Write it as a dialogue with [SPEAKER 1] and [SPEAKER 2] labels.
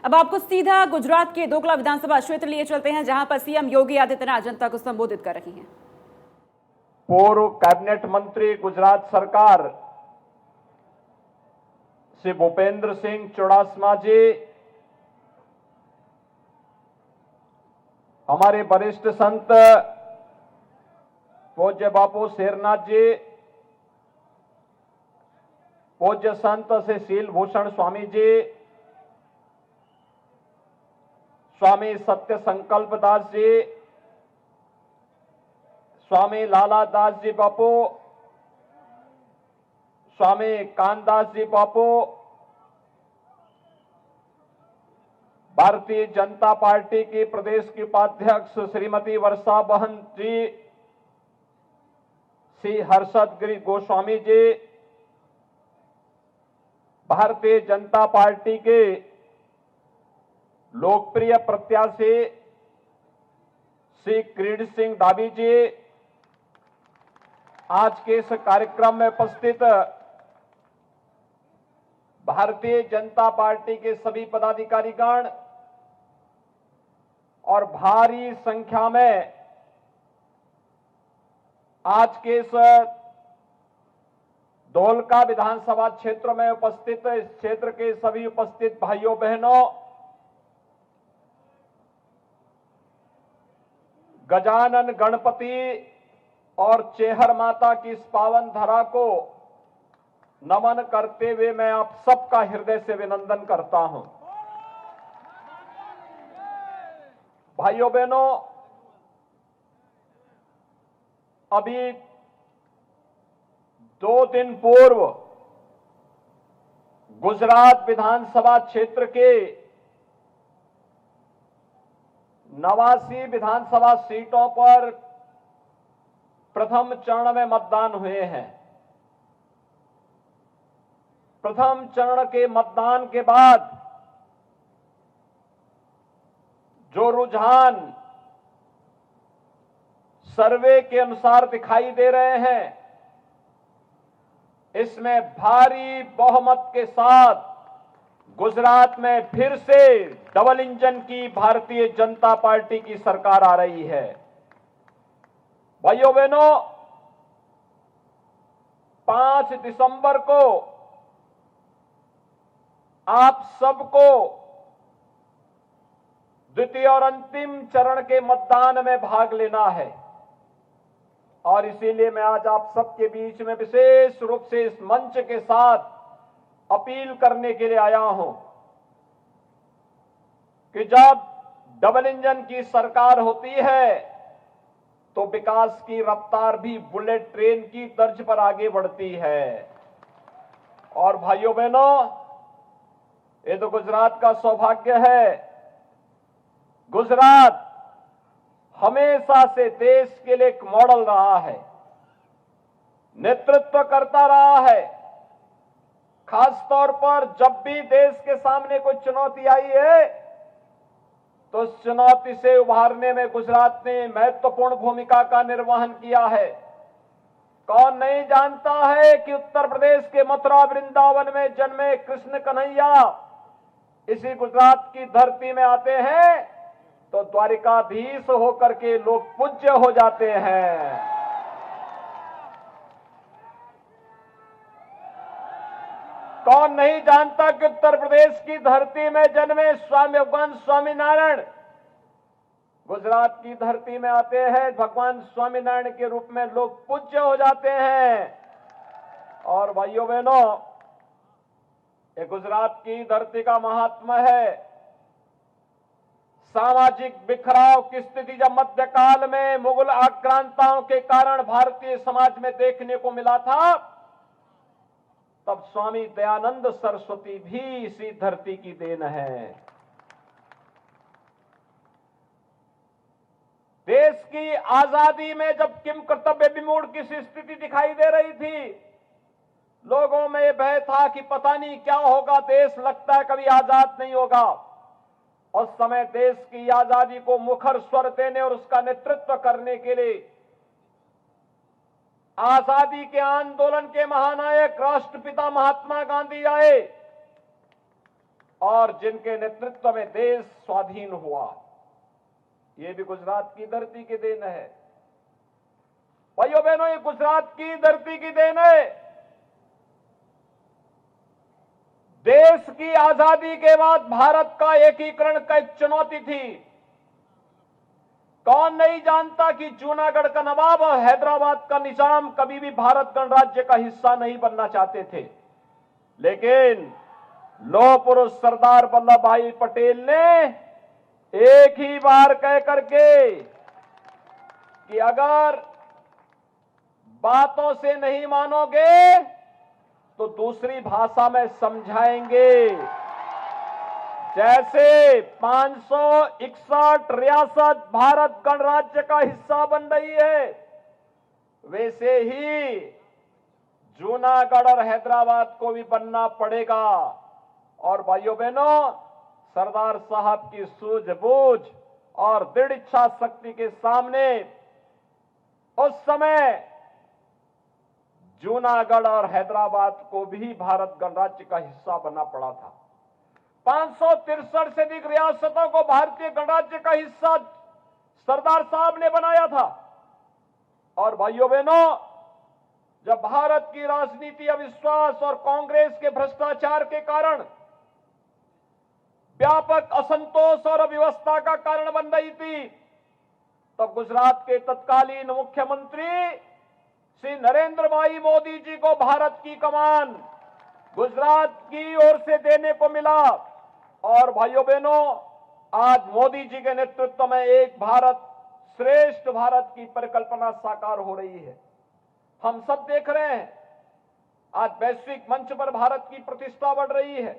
[SPEAKER 1] अब आपको सीधा गुजरात के दोकला विधानसभा क्षेत्र लिए चलते हैं, जहां पर सीएम योगी आदित्यनाथ जनता को संबोधित कर रही हैं।
[SPEAKER 2] पूर्व कैबिनेट मंत्री गुजरात सरकार श्री भूपेंद्र सिंह चुड़ासमा जी, हमारे वरिष्ठ संत पूज्य बापू शेरनाथ जी, पूज्य संत श्री शील भूषण स्वामी जी, स्वामी सत्य संकल्प दास जी, स्वामी लाला दास जी बापू, स्वामी कानदास जी बापू, भारतीय जनता पार्टी की प्रदेश की उपाध्यक्ष श्रीमती वर्षा बहन जी, श्री हर्षद गिरी गोस्वामी जी, भारतीय जनता पार्टी के लोकप्रिय प्रत्याशी श्री किरीट सिंह डाबी जी, आज के इस कार्यक्रम में उपस्थित भारतीय जनता पार्टी के सभी पदाधिकारीगण और भारी संख्या में आज के इस धोलका विधानसभा क्षेत्र में उपस्थित इस क्षेत्र के सभी उपस्थित भाइयों बहनों, गजानन गणपति और चेहर माता की इस पावन धरा को नमन करते हुए मैं आप सबका हृदय से अभिनंदन करता हूं। भाइयों बहनों, अभी 2 दिन पूर्व गुजरात विधानसभा क्षेत्र के 89 विधानसभा सीटों पर प्रथम चरण में मतदान हुए हैं। प्रथम चरण के मतदान के बाद जो रुझान सर्वे के अनुसार दिखाई दे रहे हैं, इसमें भारी बहुमत के साथ गुजरात में फिर से डबल इंजन की भारतीय जनता पार्टी की सरकार आ रही है। भाइयों बहनों, 5 दिसंबर को आप सबको द्वितीय और अंतिम चरण के मतदान में भाग लेना है और इसीलिए मैं आज आप सबके बीच में विशेष रूप से इस मंच के साथ अपील करने के लिए आया हूं कि जब डबल इंजन की सरकार होती है तो विकास की रफ्तार भी बुलेट ट्रेन की तर्ज पर आगे बढ़ती है। और भाइयों बहनों, ये तो गुजरात का सौभाग्य है। गुजरात हमेशा से देश के लिए एक मॉडल रहा है, नेतृत्व करता रहा है। खासतौर पर जब भी देश के सामने कोई चुनौती आई है तो उस चुनौती से उभारने में गुजरात ने महत्वपूर्ण भूमिका का निर्वहन किया है। कौन नहीं जानता है कि उत्तर प्रदेश के मथुरा वृंदावन में जन्मे कृष्ण कन्हैया इसी गुजरात की धरती में आते हैं तो द्वारिकाधीश होकर के लोग पूज्य हो जाते हैं। कौन नहीं जानता कि उत्तर प्रदेश की धरती में जन्मे भगवान स्वामीनारायण गुजरात की धरती में आते हैं, भगवान स्वामीनारायण के रूप में लोग पूज्य हो जाते हैं। और भाइयों बहनों, ये गुजरात की धरती का महात्मा है। सामाजिक बिखराव की स्थिति जब मध्यकाल में मुगल आक्रांताओं के कारण भारतीय समाज में देखने को मिला था, तब स्वामी दयानंद सरस्वती भी इसी धरती की देन है। देश की आजादी में जब किम कर्तव्य विमूढ़ की स्थिति दिखाई दे रही थी, लोगों में यह भय था कि पता नहीं क्या होगा, देश लगता है कभी आजाद नहीं होगा। उस समय देश की आजादी को मुखर स्वर देने और उसका नेतृत्व करने के लिए आजादी के आंदोलन के महानायक राष्ट्रपिता महात्मा गांधी आए। और जिनके नेतृत्व में देश स्वाधीन हुआ, ये भी गुजरात की धरती की देन है। भाइयों बहनों, ये गुजरात की धरती की देन है। देश की आजादी के बाद भारत का एकीकरण का एक चुनौती थी। कौन नहीं जानता कि जूनागढ़ का नवाब और हैदराबाद का निजाम कभी भी भारत गणराज्य का हिस्सा नहीं बनना चाहते थे, लेकिन लौह पुरुष सरदार वल्लभ भाई पटेल ने एक ही बार कह करके कि अगर बातों से नहीं मानोगे तो दूसरी भाषा में समझाएंगे। जैसे 561 रियासत भारत गणराज्य का हिस्सा बन रही है, वैसे ही जूनागढ़ और हैदराबाद को भी बनना पड़ेगा। और भाइयों बहनों, सरदार साहब की सूझबूझ और दृढ़ इच्छा शक्ति के सामने उस समय जूनागढ़ और हैदराबाद को भी भारत गणराज्य का हिस्सा बनना पड़ा था। 563 से अधिक रियासतों को भारतीय गणराज्य का हिस्सा सरदार साहब ने बनाया था। और भाइयों बहनों, जब भारत की राजनीति अविश्वास और कांग्रेस के भ्रष्टाचार के कारण व्यापक असंतोष और अव्यवस्था का कारण बन रही थी, तब गुजरात के तत्कालीन मुख्यमंत्री श्री नरेंद्र भाई मोदी जी को भारत की कमान गुजरात की ओर से देने को मिला। और भाइयों बहनों, आज मोदी जी के नेतृत्व में एक भारत श्रेष्ठ भारत की परिकल्पना साकार हो रही है। हम सब देख रहे हैं, आज वैश्विक मंच पर भारत की प्रतिष्ठा बढ़ रही है।